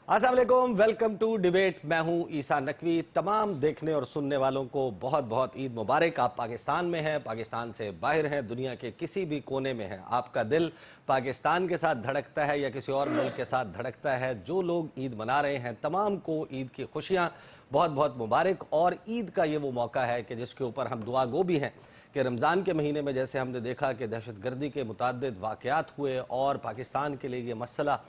अस्सलाम वालेकुम, welcome to debate. मैं हूं ईसा नकवी। तमाम देखने और सुनने वालों को बहुत बहुत ईद मुबारक। आप पाकिस्तान में हैं, पाकिस्तान से बाहर हैं, दुनिया के किसी भी कोने में हैं, आपका दिल पाकिस्तान के साथ धड़कता है या किसी और मुल्क के साथ धड़कता है, जो लोग ईद मना रहे हैं तमाम को ईद की खुशियाँ बहुत बहुत मुबारक। और ईद का ये वो मौका है कि जिसके ऊपर हम दुआ गो भी हैं कि रमज़ान के महीने में जैसे हमने देखा कि दहशत गर्दी के मुतअद्दिद वाक़यात हुए और पाकिस्तान के लिए ये मसला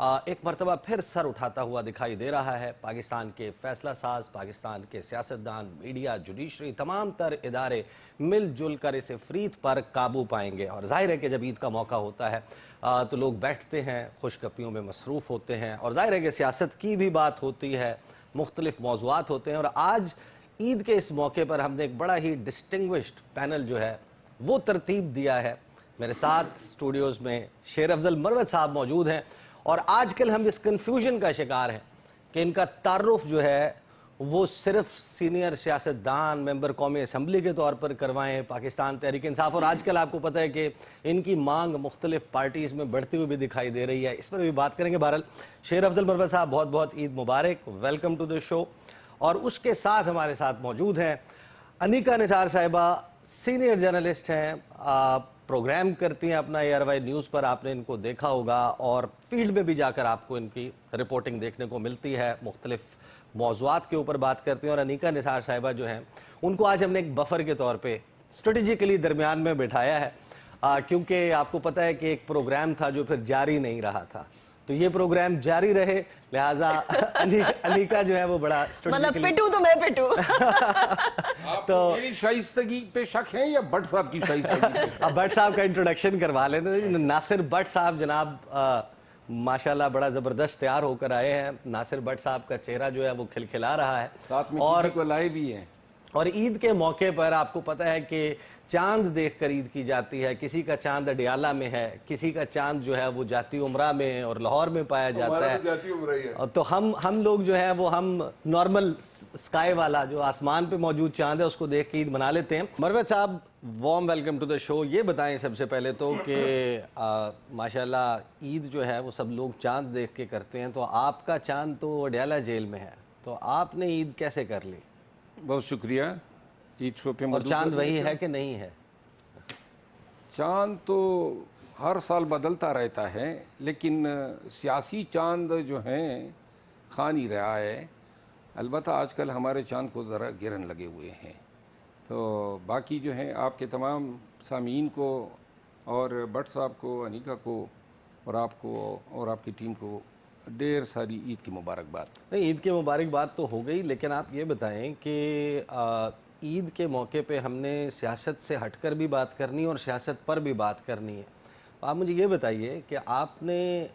एक मरतबा फिर सर उठाता हुआ दिखाई दे रहा है। पाकिस्तान के फैसला साज, पाकिस्तान के सियासतदान, मीडिया, जुडिशरी, तमाम तर इदारे मिलजुल कर इस अफरीत पर काबू पाएंगे। और जाहिर है कि जब ईद का मौका होता है तो लोग बैठते हैं, खुशगपियों में मसरूफ़ होते हैं और जाहिर है कि सियासत की भी बात होती है, मुख्तलिफ मौज़ूआत होते हैं। और आज ईद के इस मौके पर हमने एक बड़ा ही डिस्टिंग्विश्ड पैनल जो है वो तरतीब दिया है। मेरे साथ स्टूडियोज़ में शेर अफजल मरवत साहब मौजूद हैं और आजकल हम इस कन्फ्यूजन का शिकार हैं कि इनका तारुफ जो है वो सिर्फ सीनियर सियासतदान, मेंबर कौमी असम्बली के तौर पर करवाएं, पाकिस्तान तहरीक इंसाफ। और आजकल आपको पता है कि इनकी मांग मुख्तलिफ पार्टीज़ में बढ़ती हुई भी दिखाई दे रही है, इस पर भी बात करेंगे। बहरहाल शेर अफजल मरवत साहब, बहुत बहुत ईद मुबारक, वेलकम टू द शो। और उसके साथ हमारे साथ मौजूद हैं अनीका निसार साहिबा, सीनियर जर्नलिस्ट हैं, प्रोग्राम करती हैं अपना ARY न्यूज़ पर, आपने इनको देखा होगा और फील्ड में भी जाकर आपको इनकी रिपोर्टिंग देखने को मिलती है, मुख्तलिफ मौज़ूआत के ऊपर बात करती हैं। और अनीका निसार साहिबा जो हैं उनको आज हमने एक बफर के तौर पे स्ट्रेटेजिकली दरमियान में बिठाया है, क्योंकि आपको पता है कि एक प्रोग्राम था जो फिर जारी नहीं रहा था, तो ये प्रोग्राम जारी रहे, लिहाजा अनीका जो है वो बड़ा मतलब पिटू तो मैं पिटू। तो मेरी शाइस्तगी पे शक है या भट्ट साहब की शाइस्तगी? अब भट्ट साहब का इंट्रोडक्शन करवा लेना। नासिर भट्ट साहब जनाब माशाल्लाह बड़ा ज़बरदस्त तैयार होकर आए हैं। नासिर भट्ट साहब का चेहरा जो है वो खिलखिला रहा है, साथ में और किसी को लाए भी हैं। और ईद के मौके पर आपको पता है कि चांद देखकर ईद की जाती है। किसी का चांद अडियाला में है, किसी का चांद जो है वो जाती उमरा में और लाहौर में पाया जाता है। जाती उमरा ही है। तो हम लोग जो है वो हम नॉर्मल स्काई वाला जो आसमान पे मौजूद चांद है उसको देख के ईद मना लेते हैं। मरवत साहब, warm welcome to the show. ये बताएं सबसे पहले तो कि माशाल्लाह ईद जो है वो सब लोग चांद देख के करते हैं, तो आपका चांद तो अडियाला जेल में है, तो आपने ईद कैसे कर ली? बहुत शुक्रिया ईद शो पे। और चांद वही है कि नहीं है? चांद तो हर साल बदलता रहता है, लेकिन सियासी चांद जो हैं खा नहीं रहा है। अलबत्ता आजकल हमारे चांद को ज़रा गिरन लगे हुए हैं। तो बाकी जो हैं आपके तमाम सामीन को और भट्ट साहब को, अनीका को और आपको और आपकी टीम को ढेर सारी ईद की मुबारकबाद। नहीं, ईद की मुबारकबाद तो हो गई, लेकिन आप ये बताएं कि ईद के मौके पे हमने सियासत से हटकर भी बात करनी है और सियासत पर भी बात करनी है। तो आप मुझे ये बताइए कि आपने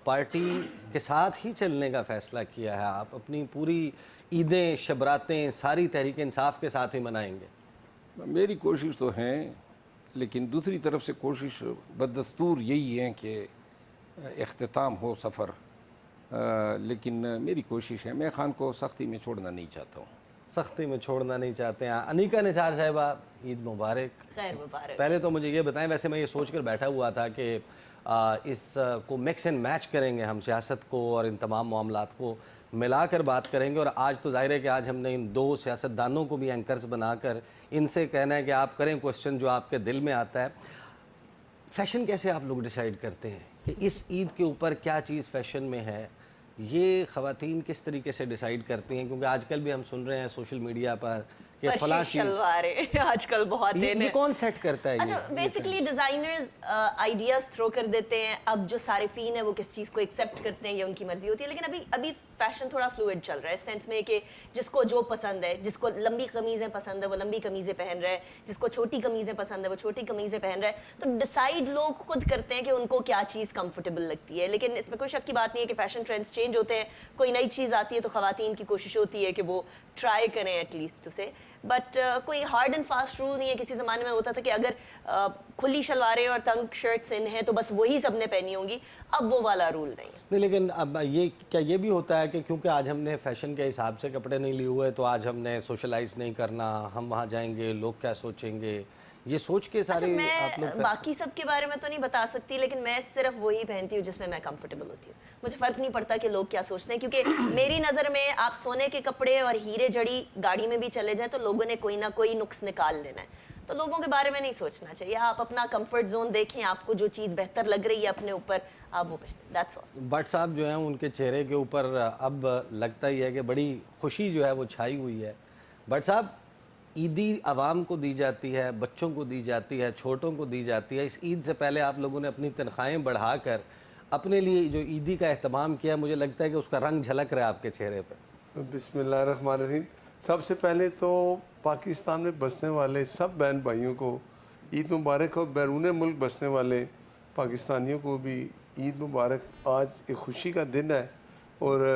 पार्टी के साथ ही चलने का फ़ैसला किया है, आप अपनी पूरी ईदें, शबरातें सारी तहरीक इंसाफ के साथ ही मनाएंगे? मेरी कोशिश तो है, लेकिन दूसरी तरफ से कोशिश बदस्तूर यही है कि इख्तिताम हो सफ़र, लेकिन मेरी कोशिश है, मैं खान को सख्ती में छोड़ना नहीं चाहता हूँ। सख्ती में छोड़ना नहीं चाहते हैं। अनीका निसार साहिबा, ईद मुबारक। खैर मुबारक। पहले तो मुझे ये बताएं, वैसे मैं ये सोच कर बैठा हुआ था कि इस को मिक्स एंड मैच करेंगे हम, सियासत को और इन तमाम मामलात को मिलाकर बात करेंगे। और आज तो जाहिर है कि आज हमने इन दो सियासतदानों को भी एंकर्स बनाकर इनसे कहना है कि आप करें क्वेश्चन जो आपके दिल में आता है। फ़ैशन कैसे आप लोग डिसाइड करते हैं कि इस ईद के ऊपर क्या चीज़ फ़ैशन में है? ये ख़वातीन किस तरीके से डिसाइड करती हैं? क्योंकि आजकल भी हम सुन रहे हैं सोशल मीडिया पर कि फलां शलवारें आजकल बहुत ये कौन सेट करता है? अच्छा, बेसिकली डिजाइनर्स आइडियाज थ्रो कर देते हैं। अब जो सारिफीन है वो किस चीज़ को एक्सेप्ट करते हैं ये उनकी मर्जी होती है। लेकिन अभी फैशन थोड़ा फ्लूइड चल रहा है, सेंस में कि जिसको जो पसंद है, जिसको लंबी कमीज़ें पसंद है वो लंबी कमीज़ें पहन रहा है, जिसको छोटी कमीज़ें पसंद है वो छोटी कमीज़ें पहन रहा है। तो डिसाइड लोग खुद करते हैं कि उनको क्या चीज़ कंफर्टेबल लगती है। लेकिन इसमें कोई शक की बात नहीं है कि फैशन ट्रेंड्स चेंज होते हैं, कोई नई चीज़ आती है तो ख़वातीन की कोशिश होती है कि वो ट्राई करें एटलीस्ट उसे। बट कोई हार्ड एंड फास्ट रूल नहीं है। किसी ज़माने में होता था कि अगर खुली शलवारें और तंग शर्ट्स इन हैं तो बस वही सबने पहनी होंगी, अब वो वाला रूल नहीं है। नहीं, लेकिन अब ये भी होता है कि क्योंकि आज हमने फैशन के हिसाब से कपड़े नहीं लिए हुए तो आज हमने सोशलाइज नहीं करना, हम वहाँ जाएंगे लोग क्या सोचेंगे, یہ سوچ کے سارے میں آپ لوگ باقی سب کے بارے میں تو نہیں بتا سکتی، لیکن میں صرف وہی پہنتی ہوں جس میں میں کمفرٹیبل ہوتی ہوں. مجھے فرق نہیں پڑتا کہ لوگ کیا سوچتے ہیں، کیونکہ میری نظر میں آپ سونے کے کپڑے اور ہیرے جڑی گاڑی میں بھی چلے جائیں تو لوگوں نے کوئی نہ کوئی نقص نکال لینا ہے. تو لوگوں کے بارے میں نہیں سوچنا چاہیے. آپ اپنا کمفرٹ زون دیکھیں، آپ کو جو چیز بہتر لگ رہی ہے اپنے اوپر آپ وہ پہنیں. That's all. بٹ صاحب جو ہیں ان کے چہرے کے اوپر اب لگتا ہی ہے کہ بڑی خوشی جو ہے وہ چھائی ہوئی ہے. بٹ صاحب عیدی عوام کو دی جاتی ہے، بچوں کو دی جاتی ہے، چھوٹوں کو دی جاتی ہے. اس عید سے پہلے آپ لوگوں نے اپنی تنخواہیں بڑھا کر اپنے لیے جو عیدی کا اہتمام کیا، مجھے لگتا ہے کہ اس کا رنگ جھلک رہا ہے آپ کے چہرے پہ. بسم اللہ الرحمن الرحیم. سب سے پہلے تو پاکستان میں بسنے والے سب بہن بھائیوں کو عید مبارک ہو. بیرون ملک بسنے والے پاکستانیوں کو بھی عید مبارک. آج ایک خوشی کا دن ہے اور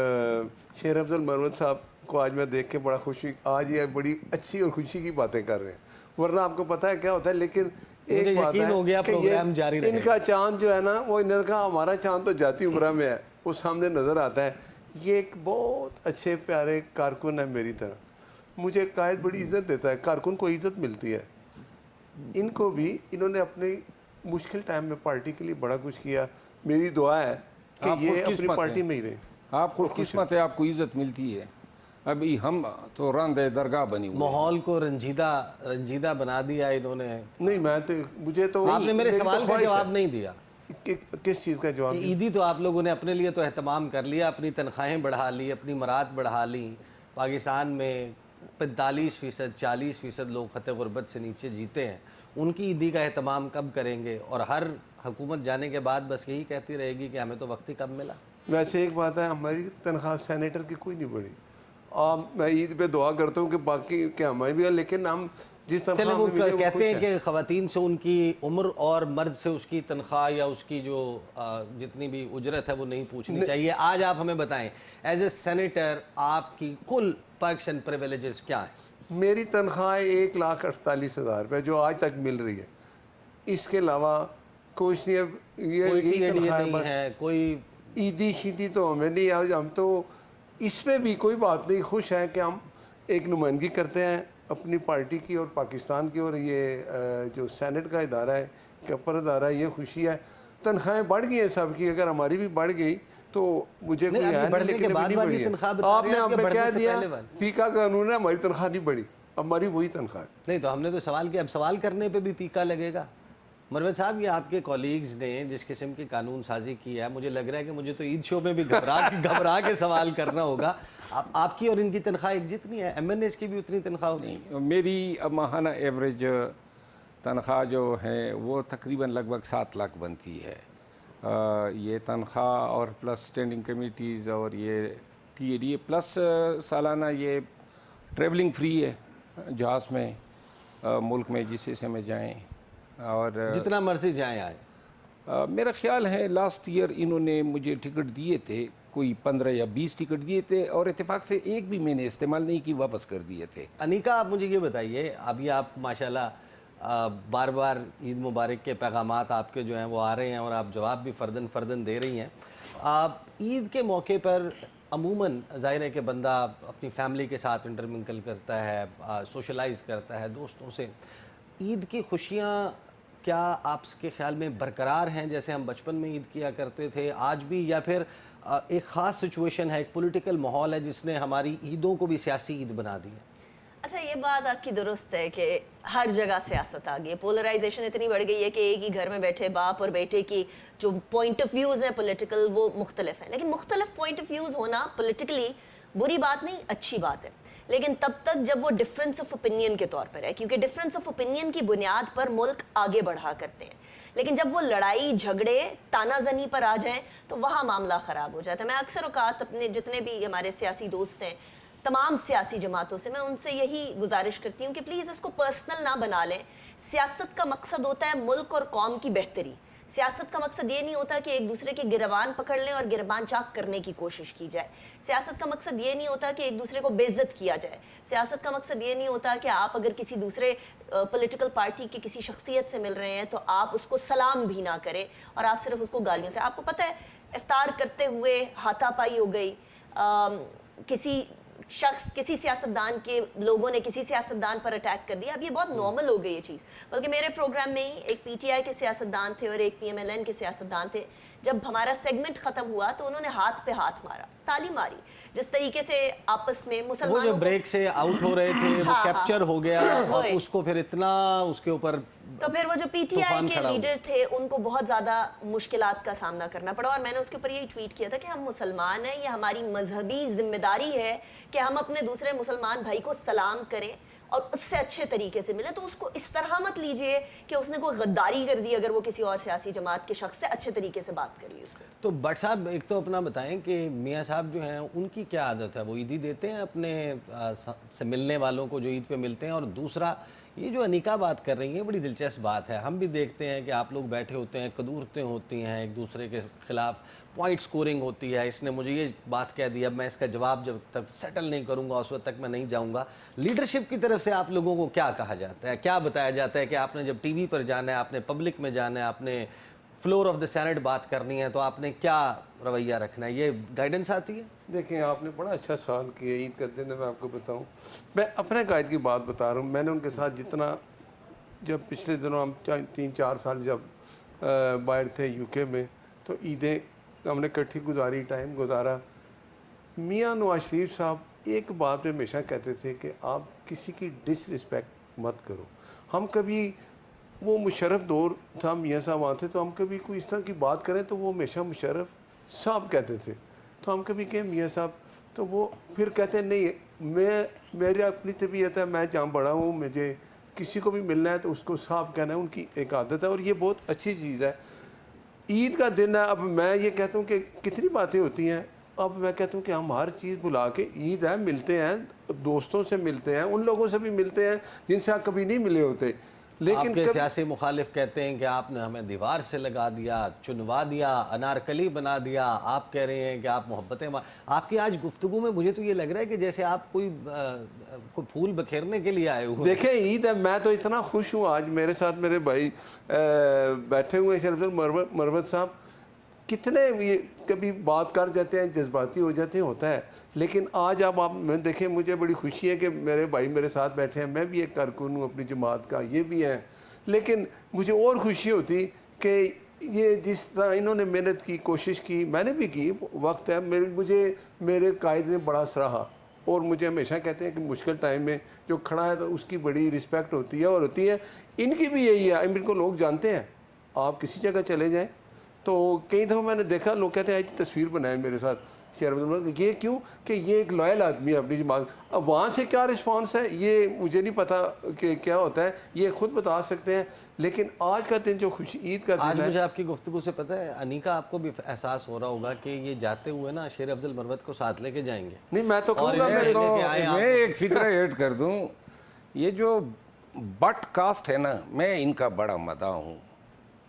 شیر افضل مروت صاحب کو آج میں دیکھ کے بڑا خوشی، آج یہ بڑی اچھی اور خوشی کی باتیں کر رہے ہیں، ورنہ آپ کو پتہ ہے کیا ہوتا ہے. لیکن ایک بات یقین ہو گیا ہے کہ پروگرام جاری رہے ان کا چاند جو ہے نا، وہ انہوں کا ہمارا چاند تو جاتی عمرہ میں ہے، وہ سامنے نظر آتا ہے. یہ ایک بہت اچھے پیارے کارکن ہے میری طرح. مجھے قائد بڑی عزت دیتا ہے، کارکن کو عزت ملتی ہے. ان کو بھی انہوں نے اپنے مشکل ٹائم میں پارٹی کے لیے بڑا کچھ کیا. میری دعا ہے کہ آپ یہ خوش اپنی قسمت پارٹی ہیں. میں ہی رہے. آپ خوش قسمت ہے، آپ کو عزت ملتی ہے. ابھی ہم تو راند درگاہ بنی ہوئی. ماحول کو رنجیدہ بنا دیا انہوں نے. نہیں میں تو مجھے تو آپ نے میرے میری تو سوال کا خواہش جواب ہے. نہیں دیا کس چیز کا جواب کہ دیا؟ عیدی تو آپ لوگوں نے اپنے لیے تو اہتمام کر لیا، اپنی تنخواہیں بڑھا لی، اپنی مراد بڑھا لی. پاکستان میں 45% 40% لوگ خط غربت سے نیچے جیتے ہیں. ان کی عیدی کا اہتمام کب کریں گے؟ اور ہر حکومت جانے کے بعد بس یہی کہتی رہے گی کہ ہمیں تو وقت ہی کب ملا. ویسے ایک بات ہے، ہماری تنخواہ سینیٹر کی کوئی نہیں بڑھی. میں عید پہ دعا کرتا ہوں کہ باقی کہ ہمیں بھی، لیکن ہم جس چلے تنخواہ وہ ہمیں ملے وہ کہتے خوش ہیں ہیں. کہ خواتین سے ان کی عمر اور مرد سے اس کی تنخواہ یا اس کی جو جتنی بھی اجرت ہے وہ نہیں پوچھنی چاہیے. آج آپ ہمیں بتائیں ایز اے سینیٹر آپ کی کل پرکس اینڈ پریویلیجز کیا ہیں؟ میری تنخواہ 1,48,000 روپے جو آج تک مل رہی ہے. اس کے علاوہ کچھ نہیں. اب کوئی یہی ٹی اے ڈی اے تنخواہ ہے نہیں بس. ہے، کوئی عیدی شیدی تو ہمیں نہیں. آج ہم تو اس پہ بھی کوئی بات نہیں، خوش ہیں کہ ہم ایک نمائندگی کرتے ہیں اپنی پارٹی کی اور پاکستان کی. اور یہ جو سینٹ کا ادارہ ہے، کپر ادارہ ہے، یہ خوشی ہے. تنخواہیں بڑھ گئی ہیں سب کی. اگر ہماری بھی بڑھ گئی تو مجھے کوئی ابھی ہے بڑھنے نہیں، کے لیکن بعد ابھی نہیں والی بڑھی ہے. تنخواہ بتا آپ رہے نے ہیں ہم کہ پہ بڑھنے کہہ سے دیا پہلے والی. پیکا قانون ہے، ہماری تنخواہ نہیں بڑھی. ہماری وہی تنخواہ ہے. نہیں تو ہم نے تو سوال کیا، اب سوال کرنے پہ بھی پیکا لگے گا. مروت صاحب یہ آپ کے کولیگز نے جس قسم کی قانون سازی کی ہے، مجھے لگ رہا ہے کہ مجھے تو عید شو میں بھی گھبرا کے سوال کرنا ہوگا. آپ کی اور ان کی تنخواہ ایک جتنی ہے، ایم این ایس کی بھی اتنی تنخواہ ہوتی ہے؟ میری ماہانہ ایوریج تنخواہ جو ہے وہ تقریباً لگ بھگ 7 لاکھ بنتی ہے. یہ تنخواہ اور پلس اسٹینڈنگ کمیٹیز اور یہ T A D A plus سالانہ یہ ٹریولنگ فری ہے جہاز میں ملک میں جس حصے میں جائیں. اور جتنا مرضی جائیں آئیں. میرا خیال ہے لاسٹ ایئر انہوں نے مجھے ٹکٹ دیے تھے، کوئی 15 یا 20 ٹکٹ دیے تھے، اور اتفاق سے ایک بھی میں نے استعمال نہیں کی، واپس کر دیے تھے. انیکا آپ مجھے یہ بتائیے، ابھی آپ ماشاءاللہ بار بار عید مبارک کے پیغامات آپ کے جو ہیں وہ آ رہے ہیں اور آپ جواب بھی فردن دے رہی ہیں. آپ عید کے موقع پر عموماً ظاہر ہے کہ بندہ اپنی فیملی کے ساتھ انٹرمنکل کرتا ہے، سوشلائز کرتا ہے دوستوں سے. عید کی خوشیاں کیا آپ کے خیال میں برقرار ہیں جیسے ہم بچپن میں عید کیا کرتے تھے آج بھی، یا پھر ایک خاص سچویشن ہے، ایک پولیٹیکل ماحول ہے جس نے ہماری عیدوں کو بھی سیاسی عید بنا دی ہے؟ اچھا یہ بات آپ کی درست ہے کہ ہر جگہ سیاست آ گئی ہے. پولرائزیشن اتنی بڑھ گئی ہے کہ ایک ہی گھر میں بیٹھے باپ اور بیٹے کی جو پوائنٹ آف ویوز ہیں پولیٹیکل وہ مختلف ہیں. لیکن مختلف پوائنٹ آف ویوز ہونا پولیٹیکلی بری بات نہیں، اچھی بات ہے. لیکن تب تک جب وہ ڈفرینس آف اوپینین کے طور پر ہے، کیونکہ ڈفرینس آف اوپینین کی بنیاد پر ملک آگے بڑھا کرتے ہیں. لیکن جب وہ لڑائی جھگڑے تانا زنی پر آ جائیں تو وہاں معاملہ خراب ہو جاتا ہے. میں اکثر اوقات اپنے جتنے بھی ہمارے سیاسی دوست ہیں تمام سیاسی جماعتوں سے میں ان سے یہی گزارش کرتی ہوں کہ پلیز اس کو پرسنل نہ بنا لیں. سیاست کا مقصد ہوتا ہے ملک اور قوم کی بہتری. سیاست کا مقصد یہ نہیں ہوتا کہ ایک دوسرے کے گریبان پکڑ لیں اور گریبان چاک کرنے کی کوشش کی جائے. سیاست کا مقصد یہ نہیں ہوتا کہ ایک دوسرے کو بے عزت کیا جائے. سیاست کا مقصد یہ نہیں ہوتا کہ آپ اگر کسی دوسرے پولیٹیکل پارٹی کی کسی شخصیت سے مل رہے ہیں تو آپ اس کو سلام بھی نہ کریں اور آپ صرف اس کو گالیوں سے. آپ کو پتہ ہے افطار کرتے ہوئے ہاتھا پائی ہو گئی، کسی शख्स किसी सियासतदान के लोगों ने किसी सियासतदान पर अटैक कर दिया, अब ये बहुत नॉर्मल हो गई ये चीज़। बल्कि मेरे प्रोग्राम में ही एक पीटीआई के सियासतदान थे और एक पीएमएलएन के सियासतदान थे, जब हमारा सेगमेंट खत्म हुआ तो उन्होंने हाथ पे हाथ मारा, ताली मारी। जिस तरीके से आपस में वो मुसलमानों जो को ब्रेक से आउट हो रहे थे वो हाँ, कैप्चर हो गया और वही। उसको फिर इतना उसके ऊपर तो फिर वो जो पीटीआई तूफान के खड़ा हुआ। लीडर थे उनको बहुत ज़्यादा मुश्किलात का सामना करना पड़ा। और मैंने उसके ऊपर यही ट्वीट किया था कि हम मुसलमान हैं, ये हमारी मजहबी जिम्मेदारी है कि हम अपने दूसरे मुसलमान भाई को सलाम करें और उससे अच्छे तरीके से मिले। तो उसको इस तरह मत लीजिए कि उसने कोई गद्दारी कर दी अगर वो किसी और सियासी जमात के शख्स से अच्छे तरीके से बात करी उसने। तो भट्ट साहब एक तो अपना बताएं कि मियाँ साहब जो हैं उनकी क्या आदत है, वो ईदी देते हैं अपने से मिलने वालों को जो ईद पे मिलते हैं? और दूसरा ये जो अनीका बात कर रही है बड़ी दिलचस्प बात है। हम भी देखते हैं कि आप लोग बैठे होते हैं, कदूरतें होती हैं एक दूसरे के खिलाफ, पॉइंट स्कोरिंग होती है, इसने मुझे ये बात कह दी, अब मैं इसका जवाब जब तक सेटल नहीं करूंगा उस वक्त तक मैं नहीं जाऊंगा। लीडरशिप की तरफ से आप लोगों को क्या कहा जाता है, क्या बताया जाता है कि आपने जब टीवी पर जाना है, आपने पब्लिक में जाना है, आपने फ्लोर ऑफ द सेनेट बात करनी है, तो आपने क्या रवैया रखना है, ये गाइडेंस आती है? देखें, आपने बड़ा अच्छा सवाल किया। ईद का दिन है, मैं आपको बताऊं, मैं अपने कायद की बात बता रहा हूँ। मैंने उनके साथ जितना, जब पिछले दिनों हम 3-4 साल जब बाहर थे यूके में, तो ईदें हमने इकट्ठी गुजारी, टाइम गुजारा। मियाँ नवाज शरीफ साहब एक बात पे हमेशा कहते थे कि आप किसी की डिसरिस्पेक्ट मत करो। हम कभी, वो मुशर्रफ दौर था, मियाँ साहब आते तो हम कभी कोई इस तरह की बात करें तो वो हमेशा मुशर्रफ साहब कहते थे। तो हम कभी कहें मियाँ साहब, तो वो फिर कहते हैं नहीं, मेरी अपनी तबीयत है, मैं जहाँ बड़ा हूँ, मुझे किसी को भी मिलना है तो उसको साहब कहना है, उनकी एक आदत है और ये बहुत अच्छी चीज़ है। ईद का दिन है, अब मैं ये कहता हूँ कि कितनी बातें होती हैं, अब मैं कहता हूँ कि हम हर चीज़ भुला के ईद है, मिलते हैं, दोस्तों से मिलते हैं, उन लोगों से भी मिलते हैं जिनसे आप कभी नहीं मिले होते। लेकिन आपके सियासी मुखालिफ कहते हैं कि आपने हमें दीवार से लगा दिया, चुनवा दिया, अनारकली बना दिया। आप कह रहे हैं कि आप मोहब्बतें आपकी आज गुफ्तगू में मुझे तो ये लग रहा है कि जैसे आप कोई फूल बखेरने के लिए आए हुए। देखें, ईद है, मैं तो इतना खुश हूँ। आज मेरे साथ मेरे भाई बैठे हुए हैं, शरफुल मरवत साहब, कितने ये कभी बात कर जाते हैं, जज्बाती हो जाते हैं, होता है। लेकिन आज अब आप मैं देखें, मुझे बड़ी खुशी है कि मेरे भाई मेरे साथ बैठे हैं, मैं भी एक कारकुन हूँ अपनी जमात का, ये भी है। लेकिन मुझे और खुशी होती कि ये जिस तरह इन्होंने मेहनत की, कोशिश की, मैंने भी की, वक्त है, मुझे मेरे कायद ने बड़ा सराहा। और मुझे हमेशा कहते हैं कि मुश्किल टाइम में जो खड़ा है तो उसकी बड़ी रिस्पेक्ट होती है। और होती है, इनकी भी यही है, इनको लोग जानते हैं। आप किसी जगह चले जाएँ तो कई दफ़ा मैंने देखा, लोग कहते हैं तस्वीर बनाए मेरे साथ शेर, ये क्यों कि ये एक लॉयल आदमी है अपनी जमात। अब वहाँ से क्या रिस्पांस है ये मुझे नहीं पता कि क्या होता है, ये खुद बता सकते हैं। लेकिन आज का दिन जो खुशी ईद का दिन आज है, मुझे आपकी गुफ्तगू से पता है अनीका, आपको भी एहसास हो रहा होगा कि ये जाते हुए ना शेर अफजल मरवत को साथ लेके जाएंगे। नहीं मैं तो कहूँगा, इन्हें मेरे लेके आए आप। मैं एक फिक्र ऐड कर दूं, ये जो बट कास्ट है ना, मैं इनका बड़ा मदा हूँ।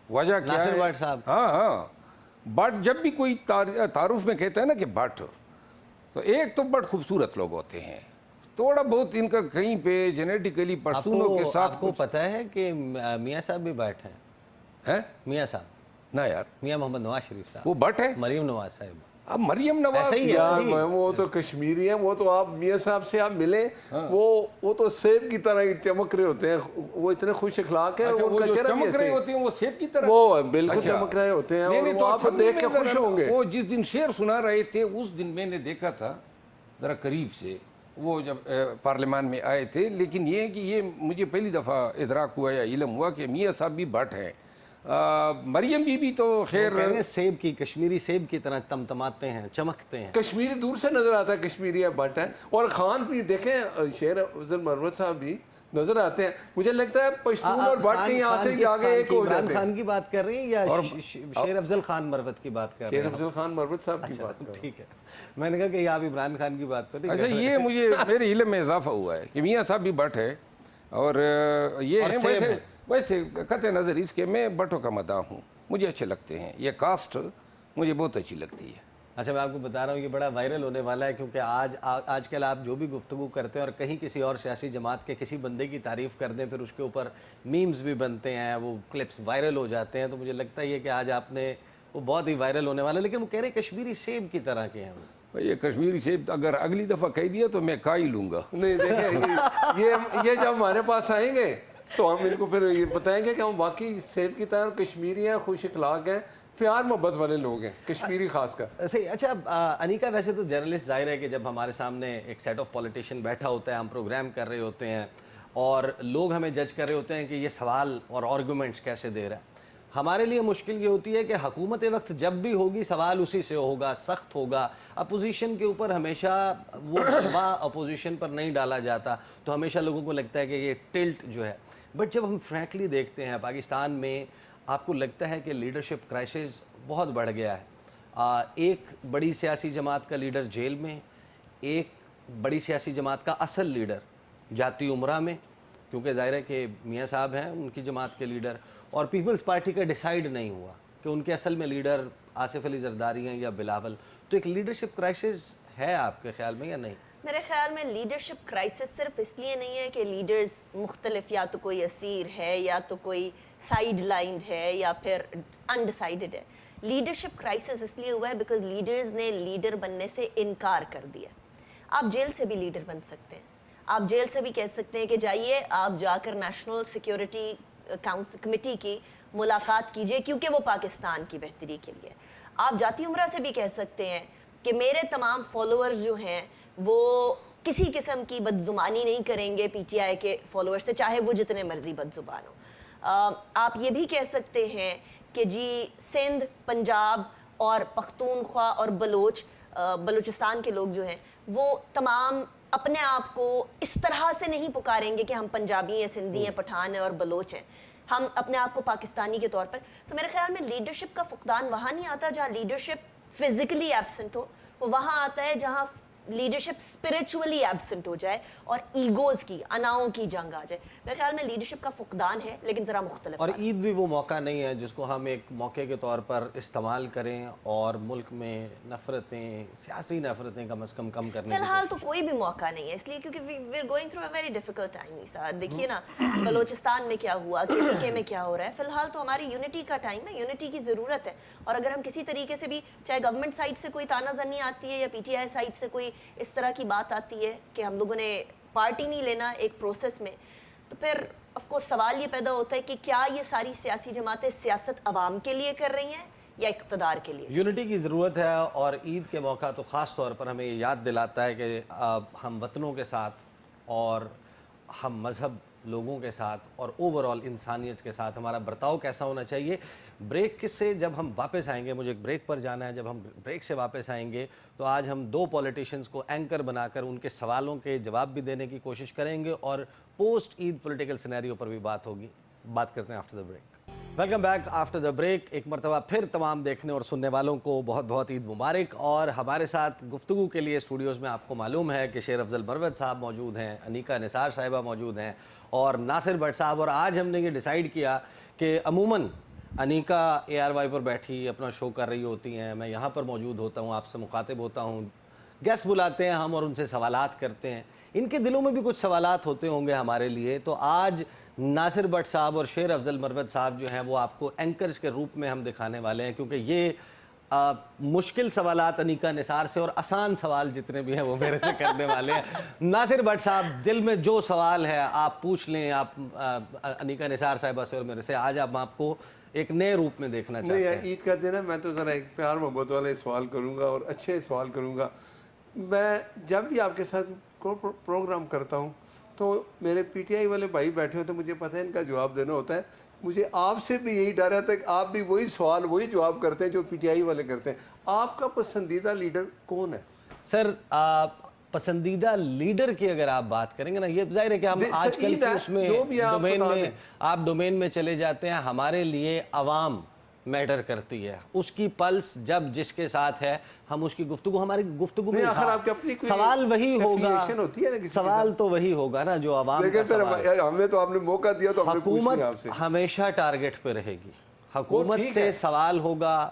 वजह क्या नासिर है? भट्ट साहब। हाँ हाँ, बट जब भी कोई तारुफ में कहते हैं ना कि बट, तो एक तो बट खूबसूरत लोग होते हैं, थोड़ा बहुत इनका कहीं पे जेनेटिकली पश्तूनों के साथ आपको पता है कि मियाँ साहब भी बैठे हैं? है मियाँ साहब, ना यार, मियाँ मोहम्मद नवाज शरीफ साहब, वो बट है। मरीम नवाज साहब। अब मरियम नवाज ऐसा ही है। यार जी। वो तो कश्मीरी है, वो तो आप मियाँ साहब से आप मिले, वो तो सेब की तरह चमक रहे होते हैं, वो इतने खुश अखलाक है। अच्छा, वो उनका जो चेहरा भी चमक रहे ऐसे, होते हैं वो सेब की तरह, वो बिल्कुल अच्छा। चमक रहे होते हैं नहीं, और नहीं, वो तो आपको सुनने देख के में खुश जरा- होंगे। वो जिस दिन शेर सुना रहे थे उस दिन मैंने देखा था ज़रा करीब से, वो जब पार्लियामान में आए थे। लेकिन ये कि ये मुझे पहली दफ़ा इदराक हुआ या इल्म हुआ कि मियाँ साहब भी भट्ट हैं। मरियम भी तो खैर कह रहे हैं सेब की, कश्मीरी सेब की तरह तमतमाते हैं, चमकते हैं। कश्मीरी दूर से नजर आता है, कश्मीरी है, बट है। और खान भी देखें, शेर अफजल मरवत साहब भी नजर आते हैं। मुझे लगता है पश्तून और भट्ट के यहाँ से जाके एक हो इमरान जाते हैं। खान की बात कर रहे हैं या शेर अफजल खान मरवत की बात कर रहे शेर हैं? अफजल खान मरवत साहब की बात कर रहे हैं। ठीक है, मैंने कहा कि आप इमरान खान की बात तो नहीं अच्छा, कर रहे। ये मुझे मेरे इल्म में इजाफा हुआ है कि मियाँ साहब भी भट्ट है और ये और है। सेब है। वैसे कतई नज़र इसके मैं भट्टों का मदा हूँ, मुझे अच्छे लगते हैं। ये कास्ट मुझे बहुत अच्छी लगती है। अच्छा, मैं आपको बता रहा हूँ ये बड़ा वायरल होने वाला है, क्योंकि आजकल आप जो भी गुफ्तगू करते हैं और कहीं किसी और सियासी जमात के किसी बंदे की तारीफ़ कर दें, फिर उसके ऊपर मीम्स भी बनते हैं, वो क्लिप्स वायरल हो जाते हैं। तो मुझे लगता है कि आज आपने वो बहुत ही वायरल होने वाला है। लेकिन वो कह रहे हैं कश्मीरी सेब की तरह के हैं वो। یہ کشمیری سیب اگر اگلی دفعہ کہہ دیا تو میں کھا ہی لوں گا. نہیں دیکھیں یہ جب ہمارے پاس آئیں گے تو ہم ان کو پھر یہ بتائیں گے کہ ہم واقعی سیب کی طرح کشمیری ہیں, خوش اخلاق ہیں, پیار محبت والے لوگ ہیں, کشمیری خاص کر. صحیح. اچھا انیکا, ویسے تو جرنلسٹ ظاہر ہے کہ جب ہمارے سامنے ایک سیٹ آف پولیٹیشین بیٹھا ہوتا ہے, ہم پروگرام کر رہے ہوتے ہیں اور لوگ ہمیں جج کر رہے ہوتے ہیں کہ یہ سوال اور آرگومنٹس کیسے دے رہا ہے. ہمارے لیے مشکل یہ ہوتی ہے کہ حکومت وقت جب بھی ہوگی سوال اسی سے ہوگا, سخت ہوگا. اپوزیشن کے اوپر ہمیشہ وہ دباؤ اپوزیشن پر نہیں ڈالا جاتا, تو ہمیشہ لوگوں کو لگتا ہے کہ یہ ٹلٹ جو ہے. بٹ جب ہم فرینکلی دیکھتے ہیں پاکستان میں, آپ کو لگتا ہے کہ لیڈرشپ کرائسس بہت بڑھ گیا ہے. ایک بڑی سیاسی جماعت کا لیڈر جیل میں, ایک بڑی سیاسی جماعت کا اصل لیڈر جاتی عمرہ میں, کیونکہ ظاہر ہے کہ میاں صاحب ہیں ان کی جماعت کے لیڈر, اور پیپلز پارٹی کا ڈیسائیڈ نہیں ہوا کہ ان کے اصل میں لیڈر آصف علی زرداری ہیں یا بلاول. تو ایک لیڈرشپ کرائسس ہے آپ کے خیال میں یا نہیں؟ میرے خیال میں لیڈرشپ کرائسس صرف اس لیے نہیں ہے کہ لیڈرز مختلف, یا تو کوئی اسیر ہے یا تو کوئی سائیڈ لائنڈ ہے یا پھر انڈیسائیڈڈ ہے. لیڈرشپ کرائسس اس لیے ہوا ہے بیکاز لیڈرز نے لیڈر بننے سے انکار کر دیا. آپ جیل سے بھی لیڈر بن سکتے ہیں, آپ جیل سے بھی کہہ سکتے ہیں کہ جائیے آپ جا کر نیشنل سیکیورٹی کاؤنسل کمیٹی کی ملاقات کیجئے کیونکہ وہ پاکستان کی بہتری کے لیے. آپ جاتی عمرہ سے بھی کہہ سکتے ہیں کہ میرے تمام فالوورز جو ہیں وہ کسی قسم کی بدزبانی نہیں کریں گے پی ٹی آئی کے فالوور سے, چاہے وہ جتنے مرضی بدزبان ہوں. آپ یہ بھی کہہ سکتے ہیں کہ جی سندھ, پنجاب اور پختونخوا اور بلوچستان کے لوگ جو ہیں وہ تمام اپنے آپ کو اس طرح سے نہیں پکاریں گے کہ ہم پنجابی ہیں, سندھی ہیں, پٹھان ہیں اور بلوچ ہیں, ہم اپنے آپ کو پاکستانی کے طور پر. سو میرے خیال میں لیڈرشپ کا فقدان وہاں نہیں آتا جہاں لیڈرشپ فزیکلی ایبسنٹ ہو, وہ وہاں آتا ہے جہاں لیڈرشپ اسپرچولی ایبسنٹ ہو جائے اور ایگوز کی, اناؤں کی جنگ آ جائے. میرے خیال میں لیڈرشپ کا فقدان ہے لیکن ذرا مختلف. اور عید بھی وہ موقع نہیں ہے جس کو ہم ایک موقع کے طور پر استعمال کریں اور ملک میں نفرتیں, سیاسی نفرتیں کم از کم کرنے. فی الحال تو کوئی بھی موقع نہیں ہے, اس لیے کیونکہ we are going through a very difficult time. Isa دیکھیے نا بلوچستان میں کیا ہوا, کے میں کیا ہو رہا ہے. فی الحال تو ہماری یونٹی کا ٹائم ہے, یونٹی کی ضرورت ہے. اور اگر ہم کسی طریقے سے بھی, چاہے گورنمنٹ سائڈ سے کوئی تانا زنی آتی ہے یا پی ٹی آئی سائڈ سے کوئی اس طرح کی بات آتی ہے کہ ہم لوگوں نے پارٹی نہیں لینا ایک پروسیس میں, تو پھر آف کورس سوال یہ پیدا ہوتا ہے کہ کیا یہ ساری سیاسی جماعتیں سیاست عوام کے لیے کر رہی ہیں یا اقتدار کے لیے. یونٹی کی ضرورت ہے, اور عید کے موقع تو خاص طور پر ہمیں یہ یاد دلاتا ہے کہ ہم وطنوں کے ساتھ اور ہم مذہب لوگوں کے ساتھ اور اوور آل انسانیت کے ساتھ ہمارا برتاؤ کیسا ہونا چاہیے. بریک سے جب ہم واپس آئیں گے, مجھے ایک بریک پر جانا ہے, جب ہم بریک سے واپس آئیں گے تو آج ہم دو پولیٹیشنز کو اینکر بنا کر ان کے سوالوں کے جواب بھی دینے کی کوشش کریں گے, اور پوسٹ عید پولیٹیکل سینیریو پر بھی بات ہوگی. بات کرتے ہیں after the break. Welcome back after the break. ایک مرتبہ پھر تمام دیکھنے اور سننے والوں کو بہت بہت عید مبارک. اور ہمارے ساتھ گفتگو کے لیے اسٹوڈیوز میں آپ کو معلوم ہے کہ شیر افضل مروت صاحب موجود ہیں, انیکا نثار صاحبہ موجود ہیں اور ناصر بٹ صاحب. اور آج ہم نے یہ ڈیسائیڈ کیا کہ عموماً انیکا اے آر وائی پر بیٹھی اپنا شو کر رہی ہوتی ہیں, میں یہاں پر موجود ہوتا ہوں, آپ سے مخاطب ہوتا ہوں, گیسٹ بلاتے ہیں ہم اور ان سے سوالات کرتے ہیں. ان کے دلوں میں بھی کچھ سوالات ہوتے ہوں گے ہمارے لیے. تو آج ناصر بٹ صاحب اور شیر افضل مروت صاحب جو ہیں وہ آپ کو اینکرز کے روپ میں ہم دکھانے والے ہیں, کیونکہ یہ مشکل سوالات انیکا نثار سے اور آسان سوال جتنے بھی ہیں وہ میرے سے کرنے والے ہیں. ناصر بٹ صاحب, دل میں جو سوال ہے آپ پوچھ لیں, آپ انیکا نثار صاحبہ سے اور میرے سے. آج ہم آپ کو ایک نئے روپ میں دیکھنا چاہتے ہیں. عید کا دن ہے, میں تو ذرا ایک پیار محبت والے سوال کروں گا اور اچھے سوال کروں گا. میں جب بھی آپ کے ساتھ پروگرام کرتا ہوں تو میرے پی ٹی آئی والے بھائی بیٹھے ہوتے ہیں, مجھے پتہ ہے ان کا جواب دینا ہوتا ہے. مجھے آپ سے بھی یہی ڈر رہتا ہے کہ آپ بھی وہی سوال وہی جواب کرتے ہیں جو پی ٹی آئی والے کرتے ہیں. آپ کا پسندیدہ لیڈر کون ہے؟ سر پسندیدہ لیڈر کی اگر آپ بات کریں گے نا, یہ ظاہر ہے کہ ہم آج کل کی اس میں ڈومین میں, آپ ڈومین میں چلے جاتے ہیں. ہمارے لیے عوام میٹر کرتی ہے, اس کی پلس جب جس کے ساتھ ہے ہم اس کی گفتگو, ہماری گفتگو میں سوال وہی ہوگا, سوال تو وہی ہوگا نا جو عوام کا سوال. ہمیں تو آپ نے موقع دیا تو حکومت ہمیشہ ٹارگٹ پہ رہے گی, حکومت سے سوال ہوگا.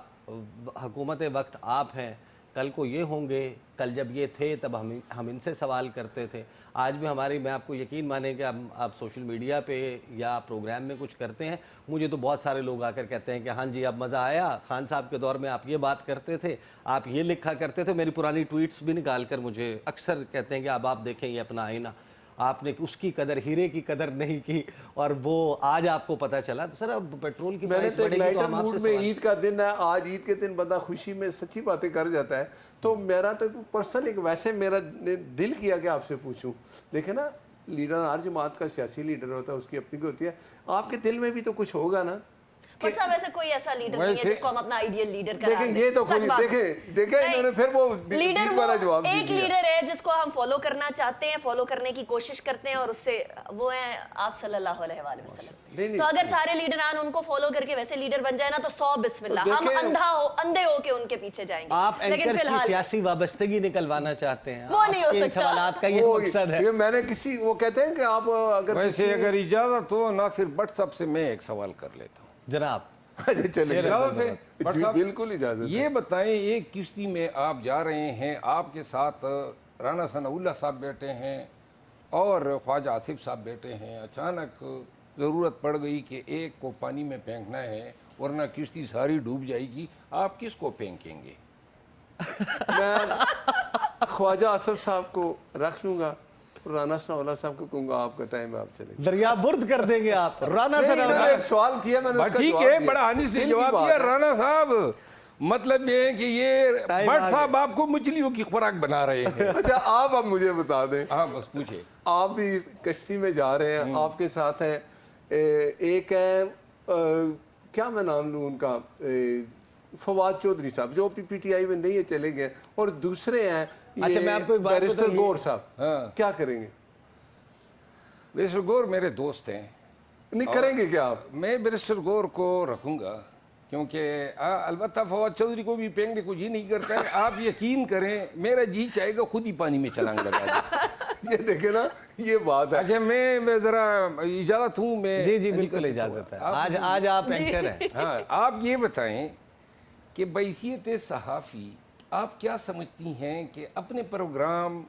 حکومت وقت آپ ہیں, कल को ये होंगे, कल जब ये थे तब हम इनसे सवाल करते थे। आज भी हमारी, मैं आपको यकीन माने कि आप सोशल मीडिया पे या प्रोग्राम में कुछ करते हैं, मुझे तो बहुत सारे लोग आकर कहते हैं कि हाँ जी अब मज़ा आया, खान साहब के दौर में आप ये बात करते थे, आप ये लिखा करते थे। मेरी पुरानी ट्वीट्स भी निकाल कर मुझे अक्सर कहते हैं कि अब आप देखें ये अपना आईना, आपने उसकी कदर, हीरे की कदर नहीं की और वो आज आपको पता चला। तो सर अब पेट्रोल की मैंने प्राइस तो एक बढ़ेगी तो लाइटर हम मूड आपसे में, सवाल, ईद का दिन है आज, ईद के दिन बंदा खुशी में सच्ची बातें कर जाता है, तो मेरा तो पर्सनल एक वैसे मेरा दिल किया कि आपसे पूछूं। देखे ना, लीडर हर जमात का सियासी लीडर होता है, उसकी अपनी को होती है, आपके दिल में भी तो कुछ होगा ना। बट साहब ऐसे कोई ऐसा लीडर नहीं है जिसको हम अपना आइडियल लीडर करार देखें दें। ये तो सच खुद बात। देखें इन्होंने फिर वो लीडर बीच वाला जवाब वो दे एक दिया। लीडर है जिसको हम फॉलो करना चाहते हैं, फॉलो करने की कोशिश करते हैं, और उससे वो है आप सल्लल्लाहु अलैहि वसल्लम। नहीं, तो अगर सारे लीडरान उनको फॉलो करके वैसे लीडर बन जाए ना तो 100 बिस्मिल्लाह, तो हम देखें- अंधे हो के उनके पीछे जाएंगे। आप लेकिन एंकर्स की फिलहाल सियासी वाबस्तगी निकलवाना चाहते हैं, वो नहीं हो आपके इन सकता। सवालात का ये वो मकसद है। ये मैंने किसी, वो कहते हैं कि आप अगर वैसे अगर इजाज़त हो नासिर भट्ट साहब से मैं एक सवाल कर लेता हूँ। जनाब चले इजाज़त है भट्ट जी, साहब? बिल्कुल इजाजत है। ये बताएं, एक किश्ती में आप जा रहे हैं, आपके साथ राना सनाउल्लाह साहब बैठे हैं और ख्वाजा आसिफ साहब बैठे हैं, अचानक ज़रूरत पड़ गई कि एक को पानी में फेंकना है वरना किश्ती सारी डूब जाएगी, आप किसको फेंकेंगे? मैं ख्वाजा आसिफ साहब को रख लूंगा, राना सनाउल्लाह साहब को कहूंगा आपका टाइम है, आप चले। दरिया बुर्द कर देंगे आप, राना नहीं, सनाउल्लाह। इन्होंने एक सवाल किया, मैंने उसका ठीक जवाब है, दिया। बड़ा ऑनेस्टली दिल की जवाब बात दिया है। राना साहब। मतलब ये है कि ये टाइम भट्ट आ साहब आपको मछलियों की खुराक बना रहे हैं। अच्छा आप अब मुझे बता दें, हाँ बस पूछे। आप भी इस कश्ती में जा रहे हैं, आपके साथ हैं एक है क्या मैं नाम लूँ उनका, फवाद चौधरी साहब जो पीटीआई में नहीं है, चले गए, और दूसरे हैं अच्छा, मैं आपको एक बात बैरिस्टर बताऊं, गौर साहब, हाँ। क्या करेंगे? बैरिस्टर गौर मेरे दोस्त हैं, नहीं करेंगे क्या आप? मैं बैरिस्टर गौर को रखूंगा क्योंकि अलबत्ता फवाद चौधरी को भी फेंकने को जी नहीं करता है। आप यकीन करें मेरा जी चाहेगा खुद ही पानी में छलांग लगा दूं। ये देखे ना, ये बात है। अच्छा मैं जरा इजाजत हूँ, मैं जी जी निकल बिल्कुल सकता हूँ। इजाजत है। आज आप एंकर हैं। हाँ, आप ये बताएं कि बैसियत सहाफ़ी आप क्या समझती हैं कि अपने प्रोग्राम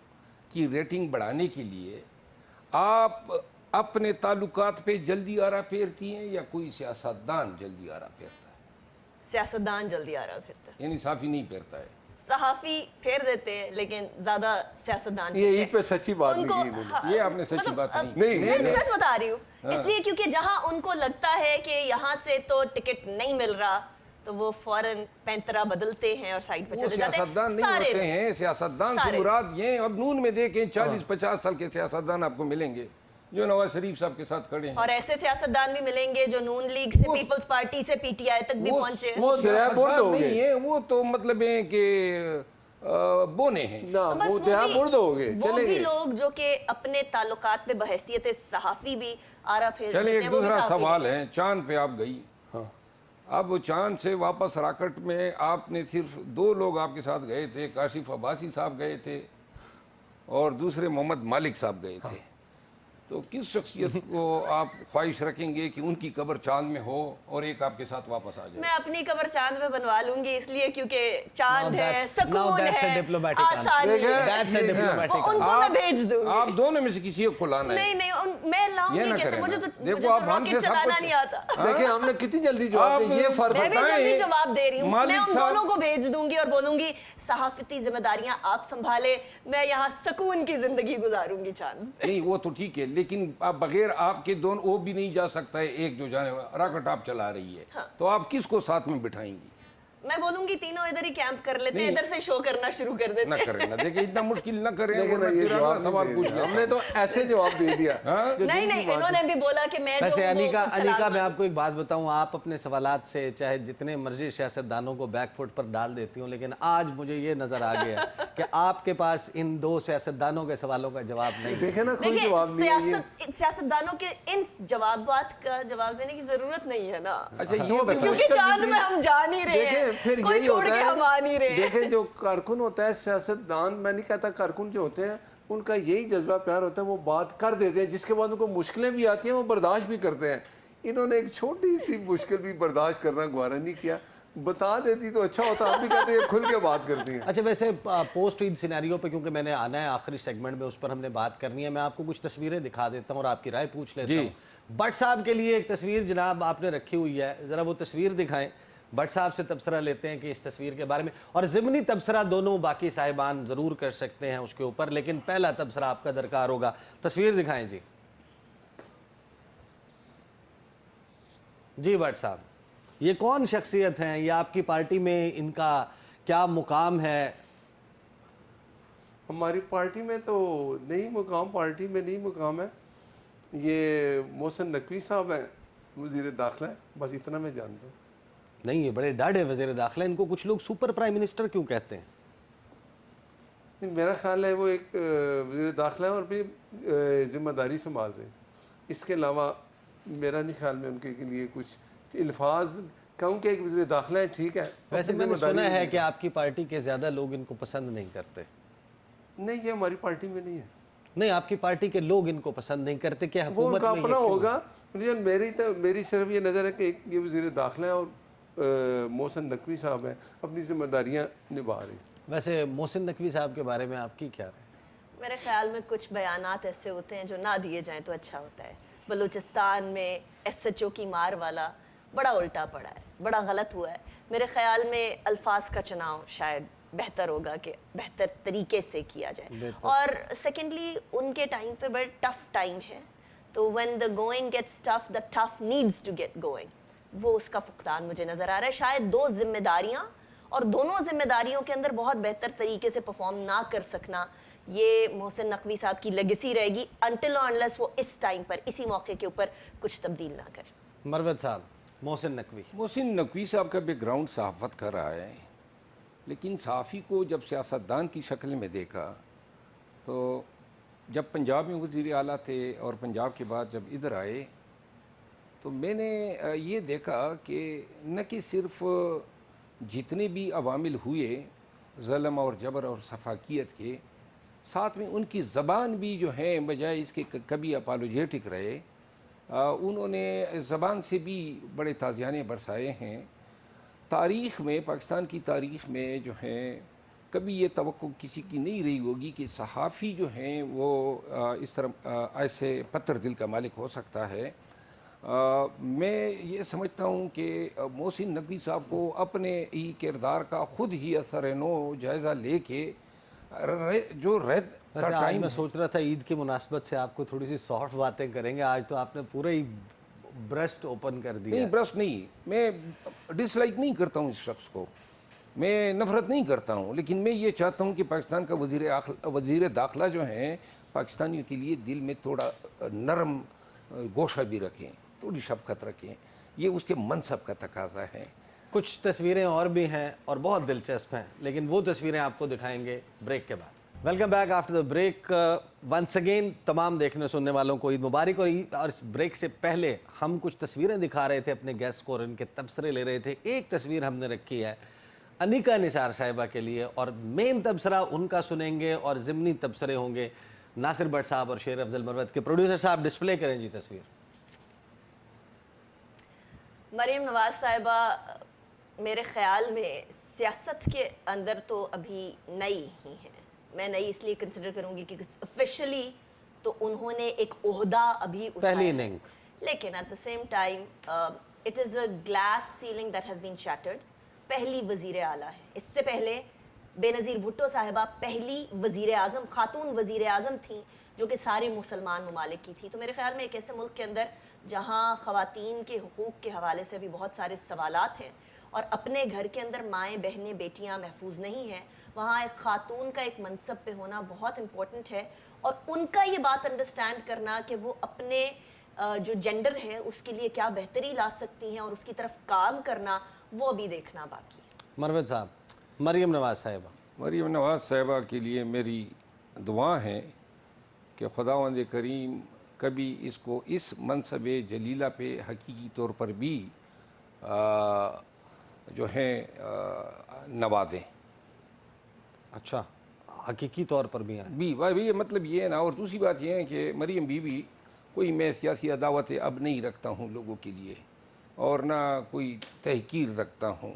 की रेटिंग बढ़ाने के लिए आप अपने ताल्लुकात पे जल्दी आरा फेरती हैं या कोई सियासतदान जल्दी आरा फेरता है? सियासतदान जल्दी आ रहा फिरता है, यानी साफ़ी नहीं फेरता है। सहाफी फेर देते हैं लेकिन ज्यादा सियासतदान ये फेरते ईद पे सच्ची बात उनको निकली इन्होंने। हाँ, ये आपने सच्ची मतलब, बात अब नहीं। मैं सच बता रही हूँ, इसलिए क्योंकि जहां उनको लगता है कि यहाँ से तो टिकट नहीं मिल रहा तो वो फौरन पैंतरा बदलते हैं और साइड पे वो चले जाते सियासतदान हैं। नहीं सारे होते हैं, सियासतदान से सारे। मुराद ये, अब नून में देखें 40-50 साल के सियासतदान आपको मिलेंगे जो नवाज शरीफ साहब के साथ खड़े हैं। और ऐसे सियासतदान भी मिलेंगे जो नून लीग से, पीपल्स पार्टी से पीटीआई तक भी पहुंचे हैं। वो सियासतदान बुर्द हो नहीं गए है, वो तो मतलब है कि बोने हैं। ना, तो बस वो भी- बुर्द हो गए, वो चले भी गए। लोग जो कि अपने ताल्लुकात पे बहैसियत सहाफी भी आरा फेर चलिए देते एक हैं, वो भी दूसरा सहाफी सवाल हैं। है, चांद पे आप गई, अब वो चांद से वापस राकेट में आपने सिर्फ 2 लोग आपके साथ गए थे, काशिफ अब्बासी साहब गए थे और दूसरे मोहम्मद मालिक साहब गए थे। तो किस शख्सियत को आप ख्वाहिश रखेंगे कि उनकी कब्र चांद में हो और एक आपके साथ वापस आ जाए? मैं अपनी कब्र चांद पे बनवा लूंगी, इसलिए क्योंकि चांद Now है, that's- सुकून now that's a है, diplomatic answer. आसानी देखिए, है। That's a diplomatic वो उनको मैं भेज दूंगी। आप दोनों में से किसी एक को लाना है। नहीं नहीं मैं ये लाऊंगी ना कैसे? करें मुझे ना। तो देखो, मुझे तो आप हमसे रॉकेट सब चलाना कुछ- नहीं आता। देखिए हमने कितनी जल्दी जवाब दिया, ये फर्क मैं भी बताएं, जल्दी जवाब दे रही हूँ। मैं मालिक उन साहब- दोनों को भेज दूंगी और बोलूंगी सहाफती जिम्मेदारियां आप संभाले, मैं यहाँ सुकून की जिंदगी गुजारूंगी चांद। नहीं वो तो ठीक है, लेकिन आप बगैर आपके दोनों वो भी नहीं जा सकता है, एक जो जाने राकेट आप चला रही है, तो आप किसको साथ में बिठाएंगी? मैं बोलूंगी तीनों इधर ही कैंप कर लेते हैं, नहीं। इधर से शो करना शुरू कर देते ना हैं। करें ना, देखिए इतना मुश्किल ना करें, लेकिन वरना ये फिर जवाब अगला सवाल नहीं पूछ दे लें। दिया। हमने तो ऐसे जवाब दे दिया हाँ? जो नहीं दिल की नहीं बात इन्होंने भी बोला कि मैं वैसे जो वो अनिका चला मैं आपको एक बात बताऊं, आप अपने सवालात से चाहे जितने मर्जी सियासतदानों को बैकफुट पर डाल देती हूं, लेकिन आज मुझे ये नजर आ गया कि आपके पास इन 2 सियासतदानों के सवालों का जवाब नहीं है। देखे ना, कोई देखिए जवाब नहीं है ये। सियासतदानों के इन जवाबात का जवाब देने की जरूरत नहीं है ना, अच्छा ये वो भी बताओ, क्योंकि मुश्किल चांद में जिंदगी- हम जा नहीं रहे देखें, हैं, फिर कोई यही छोड़ होता के है। हम आ नहीं रहे हैं। देखें जो कारकुन होता है, सियासतदान, मैं नहीं कहता कारकुन जो होते हैं उनका यही जज्बा प्यार होता है, वो बात कर देते हैं, जिसके बाद उनको मुश्किलें भी आती हैं वो बर्दाश्त भी करते हैं। इन्होंने एक छोटी सी मुश्किल भी बर्दाश्त करना गवारा नहीं किया, बता देती तो अच्छा होता, आप भी कहते हैं खुल के बात करती हैं। अच्छा, वैसे पोस्ट ईद सिनेरियो पे क्योंकि मैंने आना है आखिरी सेगमेंट में, उस पर हमने बात करनी है, मैं आपको कुछ तस्वीरें दिखा देता हूँ और आपकी राय पूछ लेता हूँ। भट्ट साहब के लिए एक तस्वीर जनाब आपने रखी हुई है, ज़रा वो तस्वीर दिखाएं। भट्ट साहब से तबसरा लेते हैं कि इस तस्वीर के बारे में, और ज़िमनी तबसरा दोनों बाकी साहिबान ज़रूर कर सकते हैं उसके ऊपर, लेकिन पहला तबसरा आपका दरकार होगा। तस्वीर दिखाएं जी। जी भट्ट साहब, ये कौन शख्सियत हैं, ये आपकी पार्टी में इनका क्या मुकाम है? हमारी पार्टी में तो नहीं मुकाम, पार्टी में नहीं मुकाम है। ये मोहसिन नकवी साहब हैं, वज़ीर दाखिला है, बस इतना मैं जानता हूँ। नहीं, ये बड़े डाढ़े वज़ीर दाखिला, इनको कुछ लोग सुपर प्राइम मिनिस्टर क्यों कहते हैं? नहीं, मेरा ख्याल है वो एक वज़ीर दाखिला है और भी ज़िम्मेदारी संभाल रहे हैं। इसके अलावा मेरा नहीं ख्याल में उनके के लिए कुछ अल्फाज कहूँ कि एक वज़ीर दाखिला है, ठीक है। वैसे मैंने सुना है कि आपकी पार्टी के ज़्यादा लोग इनको पसंद नहीं करते। नहीं, ये हमारी पार्टी में नहीं है। नहीं, आपकी पार्टी के लोग इनको पसंद नहीं करते, क्या वो हुकूमत उनका में ये अपना क्यों? होगा। मेरी सिर्फ ये नज़र है कि एक ये वज़ीर दाखिला है और मोहसिन नकवी साहब हैं, अपनी जिम्मेदारियाँ निभा रहे हैं। वैसे मोहसिन नकवी साहब के बारे में आपकी क्या राय? मेरे ख्याल में कुछ बयानात ऐसे होते हैं जो ना दिए जाएं तो अच्छा होता है। बलूचिस्तान में SHO की मार वाला बड़ा उल्टा पड़ा है, बड़ा गलत हुआ है। मेरे ख्याल में अल्फाज का चुनाव शायद बेहतर होगा कि बेहतर तरीके से किया जाए। और सेकेंडली उनके टाइम पे बड़ा टफ टाइम है, तो when the going gets tough the tough needs to get going, वो उसका फुकदान मुझे नज़र आ रहा है। शायद दो जिम्मेदारियाँ और दोनों जिम्मेदारियों के अंदर बहुत बेहतर तरीके से परफॉर्म ना कर सकना, ये मोहसिन नकवी साहब की लेगेसी रहेगी अनटिल और अनलेस वो इस टाइम पर इसी मौके के ऊपर कुछ तब्दील ना करें। मरवत साहब, मोहसिन नकवी। मोहसिन नकवी साहब का बैकग्राउंड सहाफ़त का रहा है, लेकिन सहाफ़ी को जब सियासतदान की शक्ल में देखा तो जब पंजाब में वज़ीर आला थे और पंजाब के बाद जब इधर आए तो मैंने ये देखा कि न कि सिर्फ जितने भी अवामिल हुए ज़ुल्म और जबर और सफाकियत के, साथ में उनकी ज़बान भी जो है बजाय इसके कभी अपोलोजेटिक रहे, उन्होंने ज़बान से भी बड़े ताज़ियाने बरसाए हैं। तारीख़ में, पाकिस्तान की तारीख़ में जो है कभी ये तवक्को किसी की नहीं रही होगी कि सहाफ़ी जो हैं वो इस तरह ऐसे पत्थर दिल का मालिक हो सकता है। मैं ये समझता हूँ कि मोहसिन नकवी साहब को अपने ही किरदार का ख़ुद ही असर नो जायज़ा लेके जो वैसे आज मैं सोच रहा था ईद की मुनासबत से आपको थोड़ी सी सॉफ्ट बातें करेंगे, आज तो आपने पूरे ही ब्रेस्ट ओपन कर दिया। नहीं, ब्रेस्ट नहीं, मैं डिसलाइक नहीं करता हूँ इस शख्स को, मैं नफ़रत नहीं करता हूँ, लेकिन मैं ये चाहता हूँ कि पाकिस्तान का वज़ीर दाखिला जो है पाकिस्तानियों के लिए दिल में थोड़ा नरम गोशा भी रखें, थोड़ी शफ़क़त रखें, ये उसके मनसब का तकाजा है। कुछ तस्वीरें और भी हैं और बहुत दिलचस्प हैं, लेकिन वो तस्वीरें आपको दिखाएंगे ब्रेक के बाद। Welcome back after the break once again. तमाम देखने सुनने वालों को ईद मुबारक। और इस ब्रेक से पहले हम कुछ तस्वीरें दिखा रहे थे अपने गेस्ट को और इनके तबसरे ले रहे थे। एक तस्वीर हमने रखी है अनिका निसार साहिबा के लिए और मेन तबसरा उनका सुनेंगे और ज़िमनी तबसरे होंगे नासिर भट्ट साहब और शेर अफजल मरवत के। प्रोड्यूसर साहब डिस्प्ले करें जी तस्वीर। मरीम नवाज साहिबा मेरे ख्याल में सियासत के अंदर तो अभी नई ही हैं। मैं नई इसलिए कंसिडर करूंगी कि ऑफिशियली तो उन्होंने एक ओहदा अभी उठाया पहली है, इनिंग, लेकिन at the same time it is a glass ceiling that has been shattered. पहली वज़ीर आला है। इससे पहले बेनज़ीर भुट्टो साहिबा पहली वज़ीर आज़म, ख़ातून वज़ीर आज़म थी जो कि सारे मुसलमान ममालिक की थी। तो मेरे ख्याल में एक ऐसे मुल्क के अंदर जहाँ ख़वातीन के हुकूक़ के हवाले से भी बहुत सारे सवालात हैं और अपने घर के अंदर माएँ बहनें बेटियाँ महफूज नहीं हैं, वहाँ एक ख़ातून का एक मनसब पे होना बहुत इम्पोर्टेंट है। और उनका ये बात अंडरस्टैंड करना कि वो अपने जो जेंडर है उसके लिए क्या बेहतरी ला सकती हैं और उसकी तरफ काम करना, वो अभी देखना बाकी है। मरवत साहब, मरीम नवाज साहिबा। मरीम नवाज साहिबा के लिए मेरी दुआ है कि खुदावंद करीम कभी इसको इस मनसब जलीला पे हकीकी तौर पर भी जो है नवाजें। अच्छा, हकीकी तौर पर भी हैं भाई मतलब ये है ना। और दूसरी बात ये है कि मरीम बीवी कोई मैं सियासी अदावत अब नहीं रखता हूँ लोगों के लिए और ना कोई तहकीर रखता हूँ।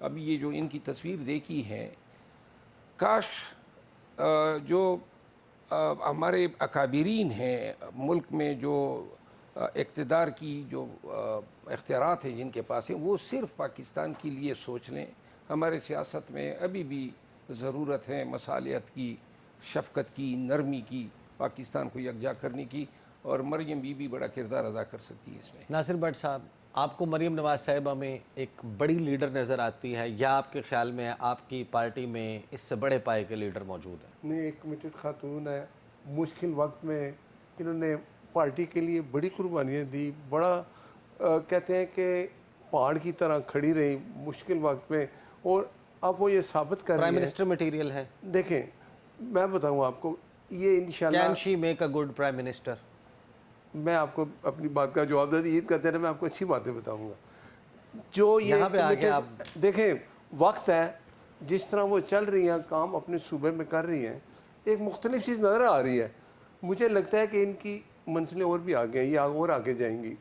ابھی یہ جو ان کی تصویر دیکھی ہے، کاش جو ہمارے اکابرین ہیں ملک میں، جو اقتدار کی جو اختیارات ہیں جن کے پاس ہیں، وہ صرف پاکستان کے لیے سوچ لیں. ہمارے سیاست میں ابھی بھی ضرورت ہے مصالحت کی، شفقت کی، نرمی کی، پاکستان کو یکجا کرنے کی، اور مریم بی بڑا کردار ادا کر سکتی ہے اس میں. ناصر بٹ صاحب، آپ کو مریم نواز صاحبہ میں ایک بڑی لیڈر نظر آتی ہے، یا آپ کے خیال میں آپ کی پارٹی میں اس سے بڑے پائے کے لیڈر موجود ہیں؟ نہیں، ایک کمیٹڈ خاتون ہے. مشکل وقت میں انہوں نے پارٹی کے لیے بڑی قربانیاں دی، بڑا کہتے ہیں کہ پہاڑ کی طرح کھڑی رہی مشکل وقت میں، اور اب وہ یہ ثابت کر پرائم رہی منسٹر مٹیریل ہے. ہے. دیکھیں میں بتاؤں آپ کو، یہ انشاءاللہ can she make a good prime minister? میں آپ کو اپنی بات کا جواب دے عید کرتے رہے، میں آپ کو اچھی باتیں بتاؤں گا. جو یہ یہاں پہ آگے آپ دیکھیں وقت ہے، جس طرح وہ چل رہی ہیں، کام اپنے صوبے میں کر رہی ہیں، ایک مختلف چیز نظر آ رہی ہے. مجھے لگتا ہے کہ ان کی منزلیں اور بھی آگے ہیں، یہ اور آگے جائیں گی.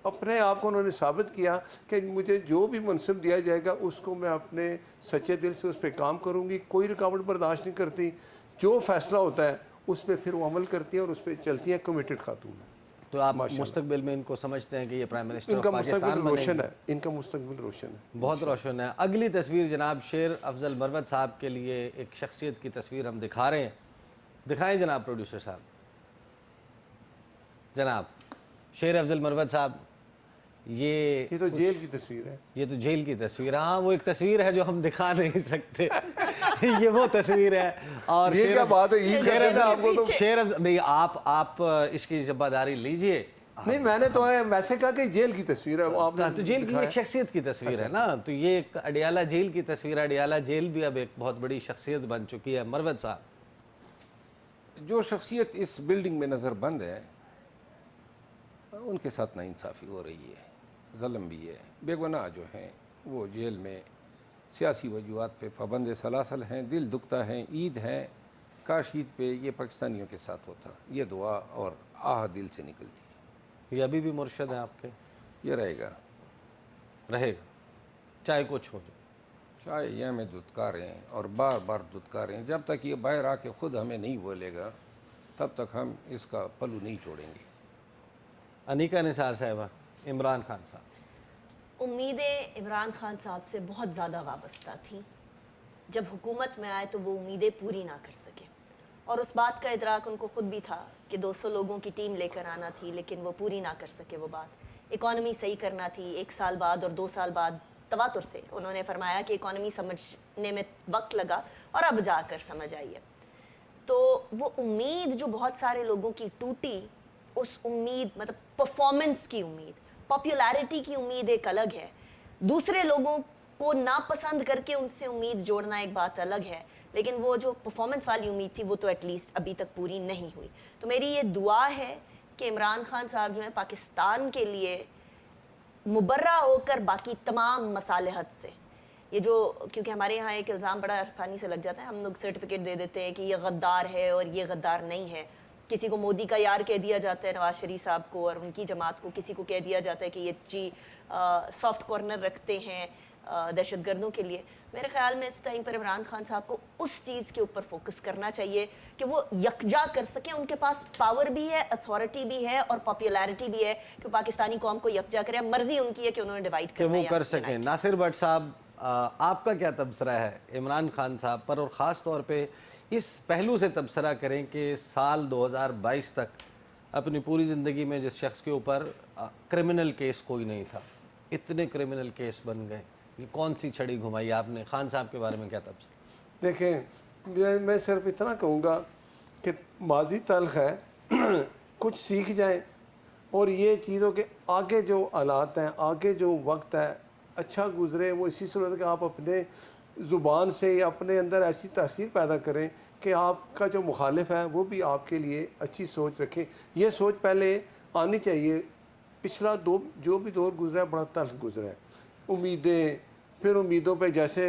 اپنے آپ کو انہوں نے ثابت کیا کہ مجھے جو بھی منصب دیا جائے گا اس کو میں اپنے سچے دل سے اس پہ کام کروں گی، کوئی رکاوٹ برداشت نہیں کرتی. جو فیصلہ ہوتا ہے اس پہ پھر وہ عمل کرتی ہیں اور اس پہ چلتی ہیں. کمیٹڈ خاتون ہے. تو آپ مستقبل میں ان کو سمجھتے ہیں کہ یہ پرائم منسٹر ان آف کا پاکستان مستقبل بنیں روشن گے؟ ہے، ان کا مستقبل روشن ہے. بہت روشن ہے. اگلی تصویر جناب شیر افضل مروت صاحب کے لیے ایک شخصیت کی تصویر ہم دکھا رہے ہیں. دکھائیں جناب پروڈیوسر صاحب. جناب شیر افضل مروت صاحب، یہ یہ تو جیل کی تصویر ہے. یہ تو جیل کی تصویر ہے. ہاں وہ ایک تصویر ہے جو ہم دکھا نہیں سکتے. یہ وہ تصویر ہے. اور یہ کیا بات ہے، عید شیر کرتے تھے آپ کو تو. شیر نہیں، آپ اس کی ذمہ داری لیجئے. نہیں، میں نے تو ویسے کہا کہ جیل کی تصویر ہے. آپ نے تو جیل کی ایک شخصیت کی تصویر ہے نا. تو یہ ایک اڈیالہ جیل کی تصویر ہے. اڈیالہ جیل بھی اب ایک بہت بڑی شخصیت بن چکی ہے. مروت صاحب، جو شخصیت اس بلڈنگ میں نظر بند ہے، ان کے ساتھ ناانصافی ہو رہی ہے، ظلم بھی ہے. بے گناہ جو ہیں وہ جیل میں سیاسی وجوہات پہ پابند سلاسل ہیں. دل دکھتا ہے. عید ہے، کاش عید پہ یہ پاکستانیوں کے ساتھ ہوتا. یہ دعا اور آہ دل سے نکلتی. یہ ابھی بھی مرشد ہیں آپ کے؟ یہ رہے گا چاہے کچھ ہو جائے. چاہے یہ ہمیں دھتکاریں اور بار بار دھتکاریں، جب تک یہ باہر آ کے خود ہمیں نہیں بولے گا تب تک ہم اس کا پلو نہیں چھوڑیں گے. انیکا نثار صاحبہ، عمران خان صاحب، امیدیں عمران خان صاحب سے بہت زیادہ وابستہ تھیں. جب حکومت میں آئے تو وہ امیدیں پوری نہ کر سکے، اور اس بات کا ادراک ان کو خود بھی تھا کہ 200 لوگوں کی ٹیم لے کر آنا تھی، لیکن وہ پوری نہ کر سکے وہ بات. اکانومی صحیح کرنا تھی. 1 سال بعد اور 2 سال بعد تواتر سے انہوں نے فرمایا کہ اکانومی سمجھنے میں وقت لگا اور اب جا کر سمجھ آئی ہے. تو وہ امید جو بہت سارے لوگوں کی ٹوٹی، اس امید مطلب پرفارمنس کی امید، پاپولیرٹی کی امید ایک الگ ہے. دوسرے لوگوں کو ناپسند کر کے ان سے امید جوڑنا ایک بات الگ ہے، لیکن وہ جو پرفارمنس والی امید تھی وہ تو ایٹ لیسٹ ابھی تک پوری نہیں ہوئی. تو میری یہ دعا ہے کہ عمران خان صاحب جو ہیں پاکستان کے لیے مبرہ ہو کر باقی تمام مصالحت سے، یہ جو کیونکہ ہمارے یہاں ایک الزام بڑا آسانی سے لگ جاتا ہے، ہم لوگ سرٹیفکیٹ دے دیتے ہیں کہ یہ غدار ہے اور یہ غدار نہیں ہے. کسی کو مودی کا یار کہہ دیا جاتا ہے، نواز شریف صاحب کو اور ان کی جماعت کو. کسی کو کہہ دیا جاتا ہے کہ یہ سافٹ کارنر رکھتے ہیں دہشت گردوں کے لیے. میرے خیال میں اس ٹائم پر عمران خان صاحب کو اس چیز کے اوپر فوکس کرنا چاہیے کہ وہ یکجا کر سکیں. ان کے پاس پاور بھی ہے، اتھارٹی بھی ہے اور پاپولیرٹی بھی ہے کہ پاکستانی قوم کو یکجا کرے. مرضی ان کی ہے کہ انہوں نے ڈیوائڈ کہ کرنا وہ ہے کر سکیں. ناصر بٹ صاحب، آپ کا کیا تبصرہ ہے عمران خان صاحب پر، اور خاص طور پہ اس پہلو سے تبصرہ کریں کہ سال 2022 تک اپنی پوری زندگی میں جس شخص کے اوپر کرمنل کیس کوئی نہیں تھا، اتنے کرمنل کیس بن گئے. یہ کون سی چھڑی گھمائی آپ نے؟ خان صاحب کے بارے میں کیا تبصرہ؟ دیکھیں میں صرف اتنا کہوں گا کہ ماضی تلخ ہے، کچھ سیکھ جائیں اور یہ چیزوں کے آگے جو حالات ہیں، آگے جو وقت ہے اچھا گزرے. وہ اسی صورت کہ آپ اپنے زبان سے یا اپنے اندر ایسی تاثیر پیدا کریں کہ آپ کا جو مخالف ہے وہ بھی آپ کے لیے اچھی سوچ رکھے. یہ سوچ پہلے آنی چاہیے. پچھلا جو بھی دور گزرا ہے بڑا تلخ گزرا ہے. امیدیں، پھر امیدوں پہ جیسے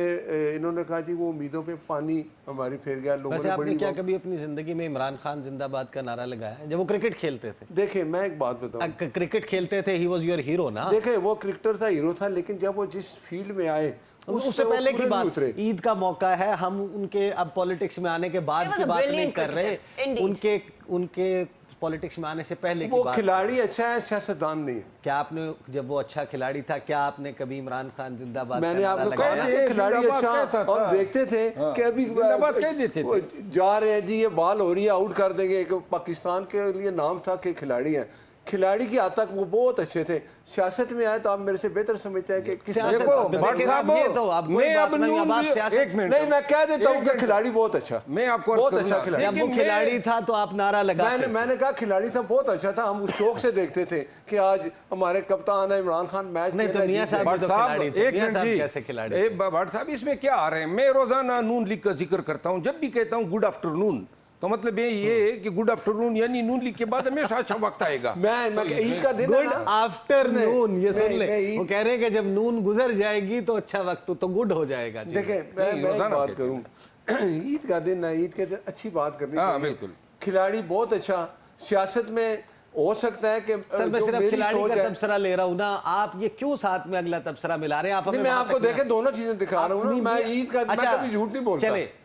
انہوں نے کہا جی وہ امیدوں پہ پانی ہماری پھیر گیا. لوگوں ویسے نے آپ نے بڑی کیا کبھی اپنی زندگی میں عمران خان زندہ باد کا نعرہ لگایا ہے جب وہ کرکٹ کھیلتے تھے؟ دیکھیں میں ایک بات بتاؤں، کرکٹ کھیلتے تھے، ہی واز یور ہیرو نا. دیکھیں وہ کرکٹر تھا، ہیرو تھا، لیکن جب وہ جس فیلڈ میں آئے उससे पहले की पूरे बात, उतरे। ईद का मौका है, हम उनके अब पॉलिटिक्स में आने के बाद He was की a बात नहीं brilliant कर रहे, cricketer, indeed. उनके पॉलिटिक्स में आने से पहले की वो बात। खिलाड़ी अच्छा है, सियासतदान नहीं है। क्या आपने, जब वो अच्छा खिलाड़ी था, क्या आपने कभी इमरान खान जिंदाबाद मैंने का नारा आपको कहा लगाया? ना कि खिलाड़ी जिंदाबाद अच्छा, कहता था। हम देखते थे कि अभी जिंदाबाद कह देते थे। जा रहे हैं जी, ये बॉल हो रही है, आउट कर देंगे। एक पाकिस्तान के लिए नाम था कि खिलाड़ी हैं, खिलाड़ी की हद तक वो बहुत अच्छे थे। सियासत में आए तो आप मेरे से बेहतर समझते हैं कि किस सियासत- देखो, अब भट्ट लेकिन साहब, अब ये तो अब कोई मैं बात अब नहीं, अब आप नून- सियासत- एक मिनट, नहीं, मैं कह देता हूँ एक कि मिनट। खिलाड़ी बहुत अच्छा, मैं आपको बहुत अर्ज अच्छा करूंगा। खिलाड़ी। जब वो लेकिन खिलाड़ी था तो आप नारा लगाते थे। मैंने कहा खिलाड़ी था, बहुत अच्छा था। हम उस शौक से देखते थे कि आज हमारे कप्तान है इमरान खान, मैच नहीं तो खेल रहा है, मियां जीत साहब जाएगा। भी तो भट्ट साहब, खिलाड़ी थे। एक मियां मिनट साहब जी, कैसे खिलाड़ी ए, थे? भट्ट साहब इसमें क्या आ रहे हैं? मैं रोजाना नून लीग का जिक्र करता हूँ, जब भी कहता हूँ गुड आफ्टरनून, तो मतलब ये है कि गुड आफ्टरनून यानी नून लीग के बाद हमेशा अच्छा वक्त आएगा। मैं ईद का दिन है गुड ना। आफ्टरनून, ये सुन नहीं, ले, मैं ईद- वो कह रहे हैं कि जब नून गुजर जाएगी तो अच्छा वक्त तो गुड हो जाएगा जी। देखें, मैं नहीं, एक रोजाना बात कहते करूं, ईद का दिन है, ईद के दिन अच्छी बात करनी हाँ, चाहिए। बिल्कुल। खिलाड़ी बहुत अच्छा, सियासत में हो सकता है कि सर मैं जो सिर्फ मेरी खिलाड़ी सोच का है- तबसरा ले रहा हूँ ना, आप ये क्यों साथ में अगला तबसरा मिला रहे हैं? आप नहीं, हमें मैं वहाँ आपको तक ना- देखे दोनों चीजें दिखा रहा हूँ ना। मैं ईद का, मैं कभी झूठ नहीं बोलता। चले,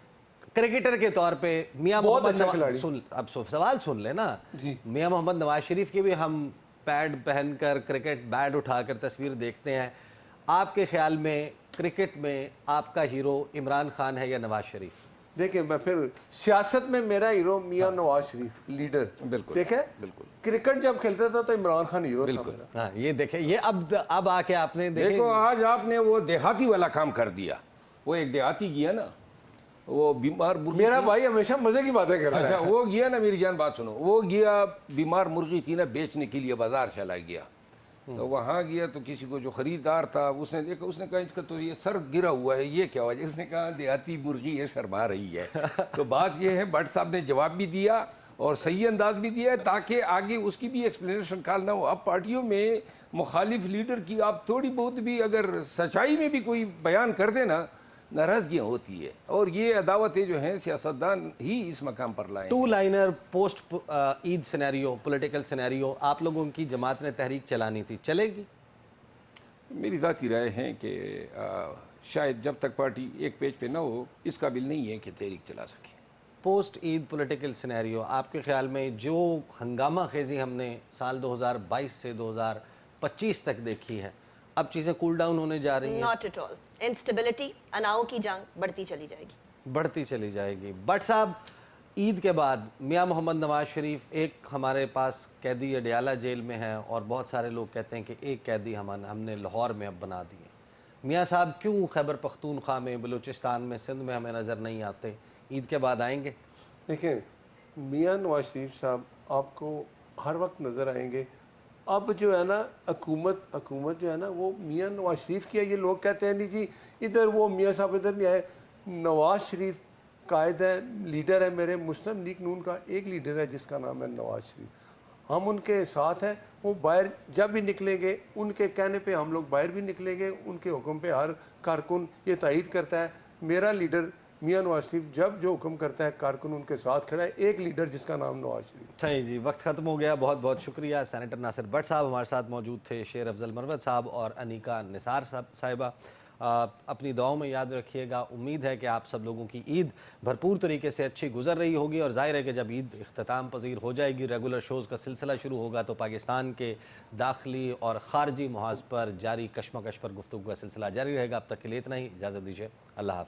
क्रिकेटर के तौर पे मियां बहुत मोहम्मद अच्छा नवाज, खिलाड़ी। सुन अब सवाल सुन ले ना जी। मियां मोहम्मद नवाज शरीफ की भी हम पैड पहनकर क्रिकेट बैट उठाकर तस्वीर देखते हैं। आपके ख्याल में क्रिकेट में आपका हीरो इमरान खान है या नवाज शरीफ? देखिए, मैं फिर सियासत में मेरा हीरो मियां नवाज शरीफ, लीडर। बिल्कुल, देखे, बिल्कुल। क्रिकेट जब खेलता था तो इमरान खान हीरो था बिल्कुल। मेरा। हाँ ये देखे, ये अब आके आपने देखे। देखो, आज आपने वो देहाती वाला काम कर दिया। वो एक देहाती गया ना, वो बीमार मुर्गी मेरा थी। भाई हमेशा मजे की बातें कर रहा अच्छा, है। वो गया ना, मेरी जान बात सुनो, वो गया बीमार मुर्गी थी ना, बेचने के लिए बाजार चला गया। तो वहाँ गया तो किसी को जो खरीदार था उसने देखा, उसने कहा इसका तो ये सर गिरा हुआ है, ये क्या वजह? उसने कहा देहाती मुर्गी है, शर्मा रही है। तो बात ये है, भट्ट साहब ने जवाब भी दिया और सही अंदाज भी दिया है, ताकि आगे उसकी भी एक्सप्लेनेशन निकालना हो। अब पार्टियों में मुखालिफ लीडर की आप थोड़ी बहुत भी अगर सच्चाई में भी कोई बयान कर देना, नाराजगियाँ होती है। और ये अदावतें जो हैं सियासतदान ही इस मकाम पर लाए। Two liner post Eid scenario, political scenario, आप लोगों की जमात ने तहरीक चलानी थी, चलेगी? मेरी ज़ाती राय है कि शायद जब तक पार्टी एक पेज पे ना हो, इस काबिल नहीं है कि तहरीक चला सके। पोस्ट ईद पॉलिटिकल सिनेरियो, आपके ख्याल में जो हंगामा खेजी हमने साल 2022 से 2025 तक देखी है, अब चीज़ें कूल डाउन होने जा रही हैं, नॉट एट ऑल। इंस्टेबिलिटी, अनाओं की जंग बढ़ती चली जाएगी। बढ़ती चली जाएगी। बट साहब, ईद के बाद मियां मोहम्मद नवाज शरीफ एक हमारे पास कैदी अडियाला जेल में है और बहुत सारे लोग कहते हैं कि एक कैदी हमने लाहौर में अब बना दिए। मियां साहब क्यों खैबर पख्तूनख्वा में, बलूचिस्तान में, सिंध में हमें नज़र नहीं आते? ईद के बाद आएंगे? देखें, मियां नवाज शरीफ साहब आपको हर वक्त नज़र आएंगे। अब जो है ना, हुकूमत जो है ना, वो मियां नवाज शरीफ की है। ये लोग कहते हैं नहीं जी इधर वो मियां साहब इधर नहीं आए। नवाज शरीफ कायद है, लीडर है। मेरे मुस्लिम लीग नून का एक लीडर है जिसका नाम है नवाज शरीफ। हम उनके साथ हैं। वो बाहर जब भी निकलेंगे, उनके कहने पे हम लोग बाहर भी निकलेंगे। उनके हुक्म पे हर कारकुन ये तायद करता है। मेरा लीडर मियां नवाज शरीफ जब जो हुक्म करता है, कारकुन उनके साथ खड़ा है। एक लीडर जिसका नाम नवाज शरीफ। सही जी, वक्त ख़त्म हो गया। बहुत बहुत शुक्रिया। सेनेटर नासिर भट्ट साहब हमारे साथ मौजूद थे, शेर अफजल मरवत साहब और अनीका निसार साहिबा। अपनी दुआओं में याद रखिएगा। उम्मीद है कि आप सब लोगों की ईद भरपूर तरीके से अच्छी गुजर रही होगी और ज़ाहिर है कि जब ईद इख्तिताम पजीर हो जाएगी, रेगुलर शोज़ का सिलसिला शुरू होगा, तो पाकिस्तान के दाखिली और ख़ारजी महाज पर जारी कशमकश पर गुफ्तगू का सिलसिला जारी रहेगा। अब तक के लिए इतना ही, इजाज़त दीजिए। अल्लाह हाफ़िज़।